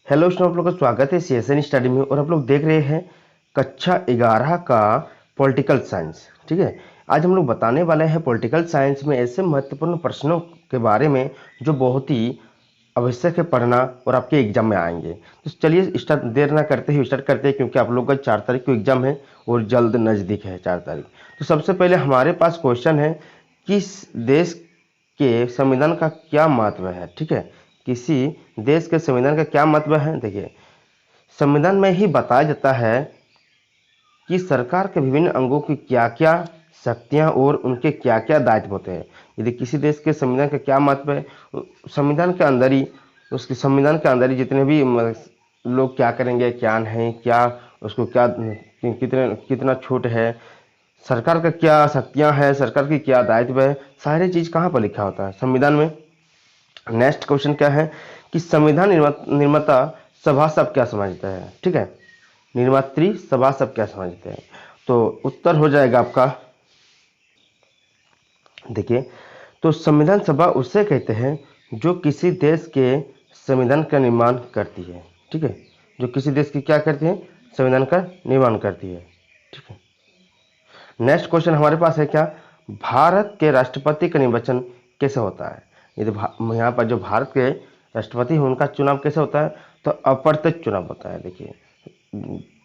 Hello student, आप लोग का स्वागत है सीएसएन स्टडी में। और आप लोग देख रहे हैं कक्षा 11 का पॉलिटिकल साइंस। ठीक है, आज हम लोग बताने वाले हैं पॉलिटिकल साइंस में ऐसे महत्वपूर्ण प्रश्नों के बारे में जो बहुत ही आवश्यक है पढ़ना और आपके एग्जाम में आएंगे। तो चलिए स्टार्ट, देर ना करते ही स्टार्ट करते हैं, क्योंकि आप लोग का 4 तारीख को एग्जाम है और जल्द नज़दीक है 4 तारीख। तो सबसे पहले हमारे पास क्वेश्चन है, किस देश के संविधान का क्या महत्व है। ठीक है, किसी देश के संविधान का क्या महत्व है। देखिए, संविधान में ही बताया जाता है कि सरकार के विभिन्न अंगों की क्या क्या शक्तियां और उनके क्या क्या दायित्व होते हैं। यदि किसी देश के संविधान का क्या महत्व है, संविधान के अंदर ही, उसके संविधान के अंदर ही जितने भी लोग क्या करेंगे, क्या नहीं, क्या उसको क्या कितना छूट है, सरकार का क्या शक्तियां हैं, सरकार की क्या दायित्व है, सारी चीज कहाँ पर लिखा होता है, संविधान में। नेक्स्ट क्वेश्चन क्या है कि संविधान निर्माता सभा सब क्या समझते हैं। ठीक है, निर्मात्री सभा सब क्या समझते हैं। तो उत्तर हो जाएगा आपका, देखिए, तो संविधान सभा उसे कहते हैं जो किसी देश के संविधान का निर्माण करती है। ठीक है, जो किसी देश की क्या करती है, संविधान का निर्माण करती है। ठीक है, नेक्स्ट क्वेश्चन हमारे पास है क्या, भारत के राष्ट्रपति का निर्वाचन कैसे होता है। यदि यहाँ पर जो भारत के राष्ट्रपति हैं उनका चुनाव कैसे होता है, तो अप्रत्यक्ष चुनाव होता है। देखिए,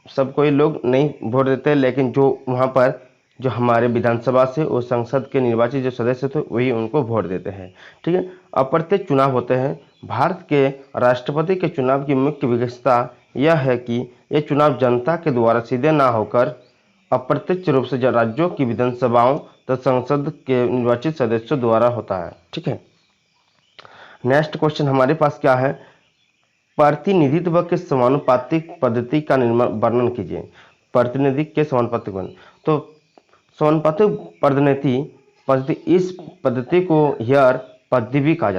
सब कोई लोग नहीं वोट देते, लेकिन जो वहाँ पर जो हमारे विधानसभा से और संसद के निर्वाचित जो सदस्य थे वही उनको वोट देते हैं। ठीक है, अप्रत्यक्ष चुनाव होते हैं। भारत के राष्ट्रपति के चुनाव की मुख्य विशेषता यह है कि ये चुनाव जनता के द्वारा सीधे ना होकर अप्रत्यक्ष रूप से राज्यों की विधानसभाओं तथा संसद के निर्वाचित सदस्यों द्वारा होता है। ठीक है, नेक्स्ट क्वेश्चन हमारे पास क्या है, प्रतिनिधित्व के समानुपातिक पद्धति का वर्णन कीजिए। प्रतिनिधि के समानुपातिक वर्णन, तो समानुपातिक प्रतिनिधि पद्धति, इस पद्धति को हेयर पद्धति भी कहा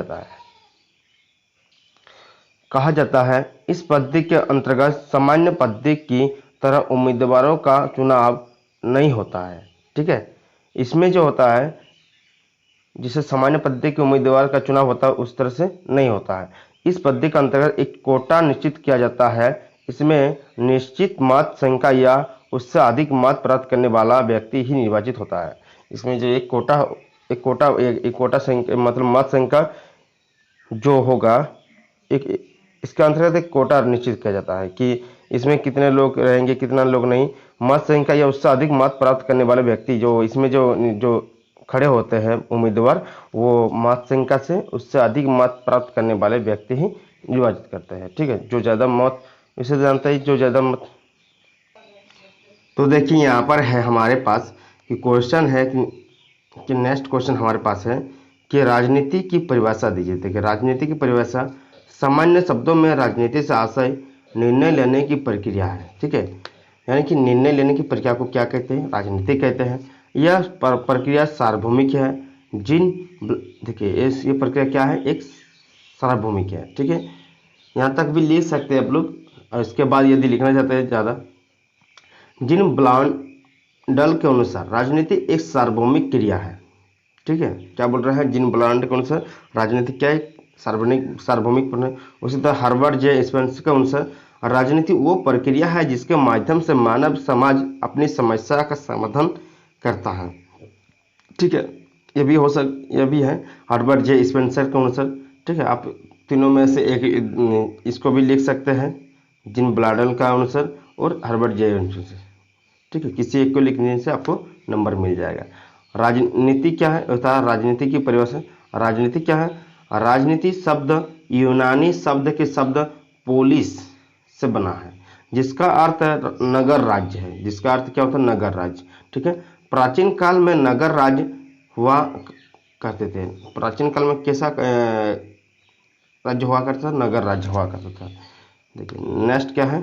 जाता है। इस पद्धति के अंतर्गत सामान्य पद्धति की तरह उम्मीदवारों का चुनाव नहीं होता है। ठीक है, इसमें जो होता है, जिसे सामान्य पद्धति के उम्मीदवार का चुनाव होता है, उस तरह से नहीं होता है। इस पद्धति के अंतर्गत एक कोटा निश्चित किया जाता है। इसमें निश्चित मत संख्या या उससे अधिक मत प्राप्त करने वाला व्यक्ति ही निर्वाचित होता है। इसमें जो एक कोटा संख्या मतलब मत संख्या जो होगा, एक इसके अंतर्गत एक कोटा निश्चित किया जाता है कि इसमें कितने लोग रहेंगे, कितना लोग नहीं। मत संख्या या उससे अधिक मत प्राप्त करने वाले व्यक्ति, जो इसमें जो जो खड़े होते हैं उम्मीदवार, वो मत संख्या से उससे अधिक मत प्राप्त करने वाले व्यक्ति ही निर्वाचित करते हैं। ठीक है, जो ज़्यादा मत, इसे जानते हैं जो ज़्यादा मत। तो देखिए, यहाँ पर है हमारे पास कि क्वेश्चन है कि नेक्स्ट क्वेश्चन हमारे पास है कि राजनीति की परिभाषा दीजिए। देखिए, राजनीति की परिभाषा सामान्य शब्दों में राजनीति से आशय निर्णय लेने की प्रक्रिया है। ठीक है, यानी कि निर्णय लेने की प्रक्रिया को क्या कहते हैं, राजनीति कहते हैं। यह प्रक्रिया सार्वभौमिक है। देखिए, ये प्रक्रिया क्या है, एक सार्वभौमिक है। ठीक है, यहाँ तक भी लिख सकते हैं आप लोग, और इसके बाद यदि लिखना चाहते हैं ज़्यादा, जिन ब्लांडल के अनुसार राजनीति एक सार्वभौमिक क्रिया है। ठीक है, क्या बोल रहा है, जिन ब्लांड के अनुसार राजनीति क्या है, सार्वभौमिक। उसी तरह हार्वर्ड जे स्पेंसर के अनुसार राजनीति वो प्रक्रिया है जिसके माध्यम से मानव समाज अपनी समस्या का समाधान करता है। ठीक है, ये भी है हार्वर्ड जे स्पेंसर के अनुसार। ठीक है, आप तीनों में से एक इसको भी लिख सकते हैं, जिन ब्लाडल का अनुसार और हार्वर्ड जे अनुसार। ठीक है, किसी एक को लिखने से आपको नंबर मिल जाएगा। राजनीति क्या है, होता है राजनीति की परिभाषा। राजनीति क्या है, राजनीति शब्द यूनानी शब्द के शब्द पोलिस से बना है, जिसका अर्थ है नगर राज्य है। जिसका अर्थ क्या होता है, नगर राज्य। ठीक है, प्राचीन काल में नगर राज्य हुआ करते थे। प्राचीन काल में कैसा राज्य हुआ करता था, नगर राज्य हुआ करता था। देखिए, नेक्स्ट क्या है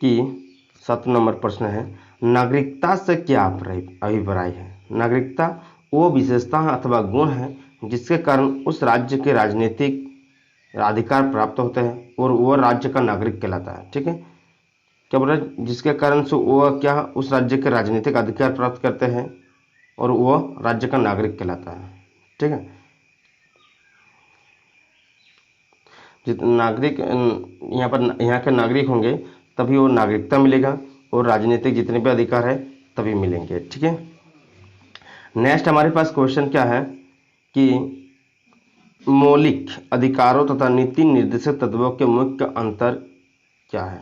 कि 7 नंबर प्रश्न है, नागरिकता से क्या अभिप्राय है। नागरिकता वो विशेषता अथवा गुण है जिसके कारण उस राज्य के राजनीतिक अधिकार प्राप्त होते हैं और वह राज्य का नागरिक कहलाता है। ठीक है, क्या बोल रहा है, जिसके कारण से वह क्या उस राज्य के राजनीतिक अधिकार प्राप्त करते हैं और वह राज्य का नागरिक कहलाता है। ठीक है, जितने नागरिक यहाँ पर यहाँ के नागरिक होंगे तभी वो नागरिकता मिलेगा, और राजनीतिक जितने भी अधिकार है तभी मिलेंगे। ठीक है, नेक्स्ट हमारे पास क्वेश्चन क्या है कि मौलिक अधिकारों तथा नीति निर्देशक तत्वों के मुख्य अंतर क्या है।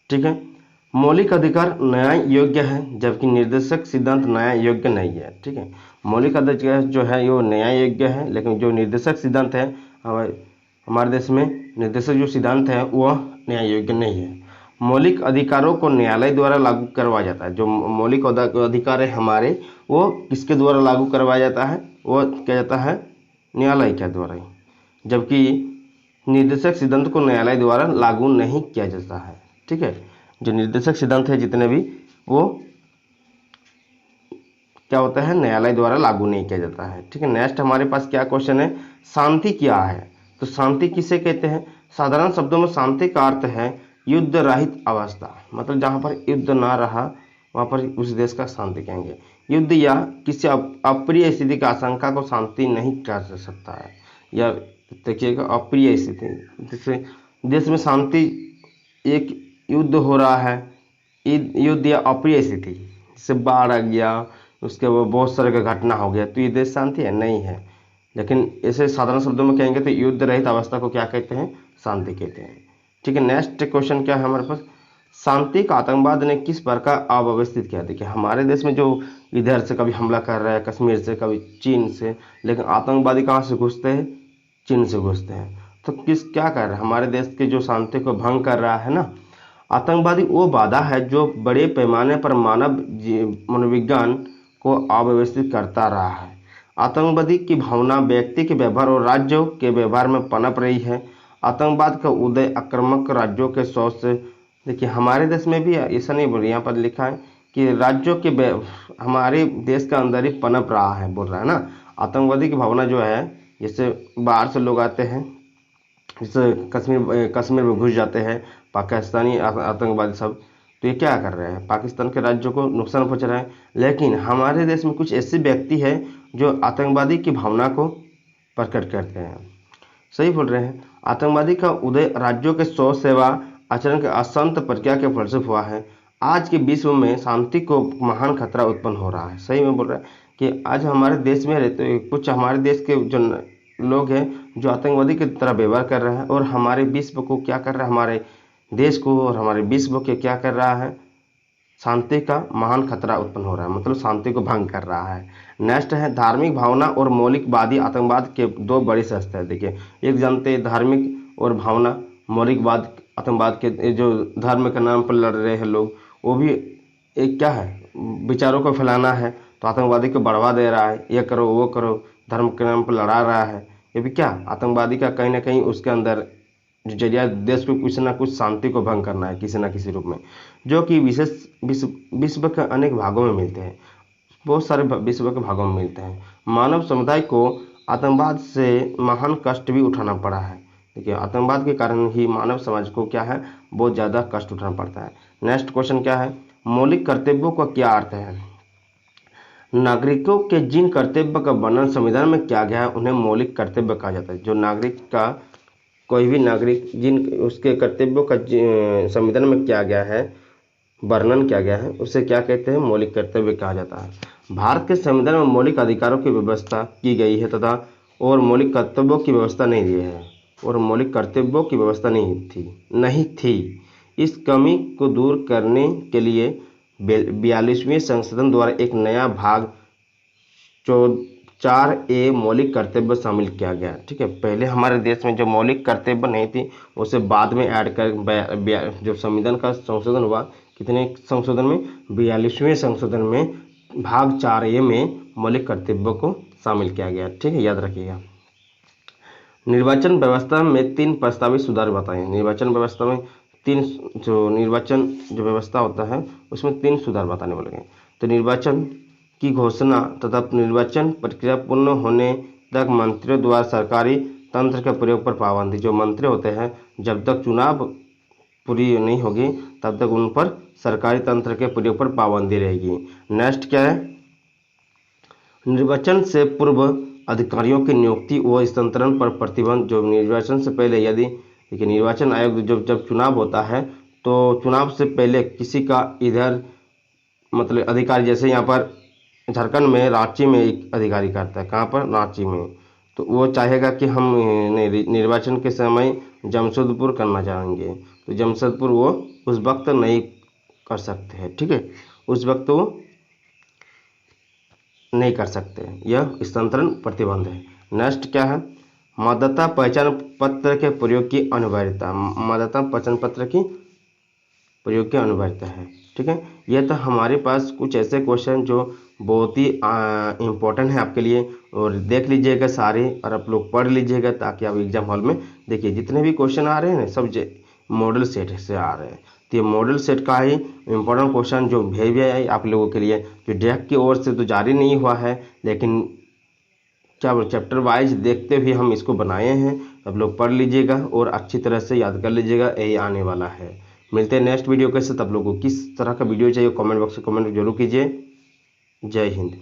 ठीक है, मौलिक अधिकार न्याय योग्य है, जबकि निर्देशक सिद्धांत न्याय योग्य नहीं है। ठीक है, मौलिक अधिकार जो है वो न्याय योग्य है, लेकिन जो निर्देशक सिद्धांत है हमारे देश में निर्देशक जो सिद्धांत है वह न्याय योग्य नहीं है। मौलिक अधिकारों को न्यायालय द्वारा लागू करवाया जाता है। जो मौलिक अधिकार है हमारे, वो किसके द्वारा लागू करवाया जाता है, वो क्या जाता है, न्यायालय के द्वारा ही, जबकि निर्देशक सिद्धांत को न्यायालय द्वारा लागू नहीं किया जाता है। ठीक है, जो निर्देशक सिद्धांत है जितने भी, वो क्या होता है, न्यायालय द्वारा लागू नहीं किया जाता है। ठीक है, नेक्स्ट हमारे पास क्या क्वेश्चन है, शांति क्या है। तो शांति किसे कहते हैं। साधारण शब्दों में शांति का अर्थ है युद्ध रहित अवस्था, मतलब जहाँ पर युद्ध ना रहा वहाँ पर उस देश का शांति कहेंगे। युद्ध या किसी अप्रिय स्थिति की आशंका को शांति नहीं कहा जा सकता है। या देखिएगा, अप्रिय स्थिति, जैसे देश में शांति, एक युद्ध हो रहा है, युद्ध या अप्रिय स्थिति, जैसे बाढ़ आ गया, उसके बाद बहुत सारे का घटना हो गया, तो ये देश शांति है नहीं है। लेकिन ऐसे साधारण शब्दों में कहेंगे तो युद्ध रहित अवस्था को क्या कहते हैं, शांति कहते हैं। ठीक है, नेक्स्ट क्वेश्चन क्या है हमारे पास, शांति का आतंकवाद ने किस प्रकार अव्यवस्थित किया। देखिए, हमारे देश में जो इधर से कभी हमला कर रहा है, कश्मीर से, कभी चीन से, लेकिन आतंकवादी कहाँ से घुसते हैं, चीन से घुसते हैं। तो क्या कर रहा है, हमारे देश के जो शांति को भंग कर रहा है ना। आतंकवादी वो बाधा है जो बड़े पैमाने पर मानव मनोविज्ञान को अव्यवस्थित करता रहा है। आतंकवादी की भावना व्यक्ति के व्यवहार और राज्यों के व्यवहार में पनप रही है। आतंकवाद का उदय आक्रामक राज्यों के सोच से, देखिए हमारे देश में भी ऐसा नहीं बोल, यहाँ पर लिखा है कि राज्यों के हमारे देश के अंदर ही पनप रहा है, बोल रहा है ना। आतंकवादी की भावना जो है, जैसे बाहर से लोग आते हैं, जैसे कश्मीर में घुस जाते हैं पाकिस्तानी आतंकवादी सब, तो ये क्या कर रहे हैं, पाकिस्तान के राज्यों को नुकसान पहुंचा रहे हैं। लेकिन हमारे देश में कुछ ऐसे व्यक्ति हैं जो आतंकवादी की भावना को प्रकट करते हैं। सही बोल रहे हैं, आतंकवादी का उदय राज्यों के सोच, सेवा, आचरण के असंत प्रक्रिया के फलस्वरूप हुआ है। आज के विश्व में शांति को महान खतरा उत्पन्न हो रहा है। सही में बोल रहे हैं कि आज हमारे देश में रहते कुछ हमारे देश के जो लोग हैं जो आतंकवादी की तरह व्यवहार कर रहे हैं, और हमारे विश्व को क्या कर रहा है, हमारे देश को और हमारे विश्व के क्या कर रहा है, शांति का महान खतरा उत्पन्न हो रहा है, मतलब शांति को भंग कर रहा है। नेक्स्ट है धार्मिक भावना और मौलिकवादी आतंकवाद के दो बड़ी संस्था है। देखिए, एक जानते हैं धार्मिक और भावना, मौलिकवाद आतंकवाद के जो धर्म के नाम पर लड़ रहे हैं लोग, वो भी एक क्या है, विचारों को फैलाना है, तो आतंकवादी को बढ़ावा दे रहा है, ये करो वो करो, धर्म के नाम पर लड़ा रहा है। ये भी क्या, आतंकवादी का कहीं ना कहीं उसके अंदर जो जरिया देश को कुछ ना कुछ शांति को भंग करना है किसी ना किसी रूप में, जो कि विशेष विश्व के अनेक भागों में मिलते हैं, बहुत सारे विश्व के भागों में मिलते हैं। मानव समुदाय को आतंकवाद से महान कष्ट भी उठाना पड़ा है। देखिए, आतंकवाद के कारण ही मानव समाज को क्या है, बहुत ज़्यादा कष्ट उठाना पड़ता है। नेक्स्ट क्वेश्चन क्या है, मौलिक कर्तव्यों का क्या अर्थ है। नागरिकों के जिन कर्तव्य का वर्णन संविधान में किया गया है उन्हें मौलिक कर्तव्य कहा जाता है। जो नागरिक का, कोई भी नागरिक जिन उसके कर्तव्यों का संविधान में किया गया है, वर्णन किया गया है, उसे क्या कहते हैं, मौलिक कर्तव्य कहा जाता है। भारत के संविधान में मौलिक अधिकारों की व्यवस्था की गई है तथा और मौलिक कर्तव्यों की व्यवस्था नहीं दी है, और मौलिक कर्तव्यों की व्यवस्था नहीं थी। इस कमी को दूर करने के लिए 42वें संशोधन द्वारा एक नया भाग 4A मौलिक कर्तव्य शामिल किया गया। ठीक है, पहले हमारे देश में जो मौलिक कर्तव्य नहीं थी उसे बाद में ऐड कर जो संविधान का संशोधन हुआ, कितने संशोधन में, 42वें संशोधन में भाग 4A में मौलिक कर्तव्यों को शामिल किया गया। ठीक है, याद रखिएगा। निर्वाचन व्यवस्था में 3 प्रस्तावित सुधार बताएं। निर्वाचन व्यवस्था में निर्वाचन जो व्यवस्था होता है उसमें 3 सुधार बताने बोले गए। तो निर्वाचन की घोषणा तथा निर्वाचन प्रक्रिया पूर्ण होने तक मंत्रियों द्वारा सरकारी तंत्र के प्रयोग पर पाबंदी। जो मंत्री होते हैं, जब तक चुनाव पूरी नहीं होगी तब तक उन पर सरकारी तंत्र के प्रयोग पर पाबंदी रहेगी। नेक्स्ट क्या है, निर्वाचन से पूर्व अधिकारियों की नियुक्ति व स्थानांतरण पर प्रतिबंध। जो निर्वाचन से पहले यदि देखिए निर्वाचन आयोग जब जब चुनाव होता है तो चुनाव से पहले किसी का इधर मतलब अधिकारी, जैसे यहाँ पर झारखंड में रांची में एक अधिकारी करता है, कहाँ पर, रांची में, तो वो चाहेगा कि हम निर्वाचन के समय जमशेदपुर करना चाहेंगे तो जमशेदपुर वो उस वक्त नहीं कर सकते हैं, ठीक है, उस वक्त वो नहीं कर सकते, यह स्थानांतरण प्रतिबंध है। नेक्स्ट क्या है, मतदाता पहचान पत्र के प्रयोग की अनिवार्यता। मतदाता पहचान पत्र की प्रयोग की अनिवार्यता है, ठीक है। यह तो हमारे पास कुछ ऐसे क्वेश्चन जो बहुत ही इम्पोर्टेंट है आपके लिए, और देख लीजिएगा सारे और आप लोग पढ़ लीजिएगा ताकि आप एग्जाम हॉल में देखिए जितने भी क्वेश्चन आ रहे हैं ना सब मॉडल सेट से आ रहे हैं। तो ये मॉडल सेट का ही इम्पोर्टेंट क्वेश्चन जो भेजा है आप लोगों के लिए, जो डाक की ओर से तो जारी नहीं हुआ है लेकिन क्या चैप्टर वाइज देखते हुए हम इसको बनाए हैं। आप लोग पढ़ लीजिएगा और अच्छी तरह से याद कर लीजिएगा, यही आने वाला है। मिलते हैं नेक्स्ट वीडियो के साथ। आप लोगों को किस तरह का वीडियो चाहिए कमेंट बॉक्स में कमेंट जरूर कीजिए। जय हिंद।